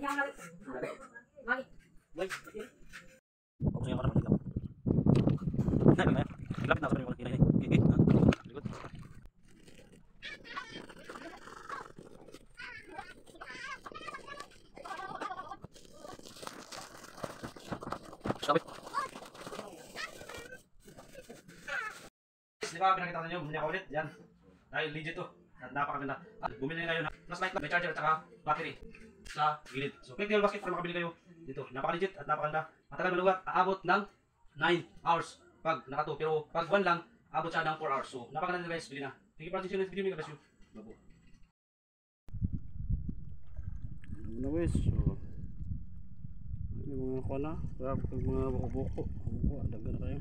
Fokusnya ka naman dito. Nah, lapit na sa pagkakas ini. Gigit. Likod. Sabit. Di ba pinakita ko sa inyo, bumili ako ulit. Yan. Dahil legit to. Napakaganda. Bumili kayo na flashlight, may charger at saka battery sa gilid. So, quick deal basket para makabili kayo dito. Napaka-legit at napakaganda. Matagal malugat. Aabot ng 9 hours pag naka 2. Pero pag 1 lang, abot siya ng 4 hours. So, napakaganda guys. Bili na. Thank you for watching this video. May God bless you. Babo. Ano guys? So, may mga kuha na. Mga buko-buko. Buko, dagan na kayo.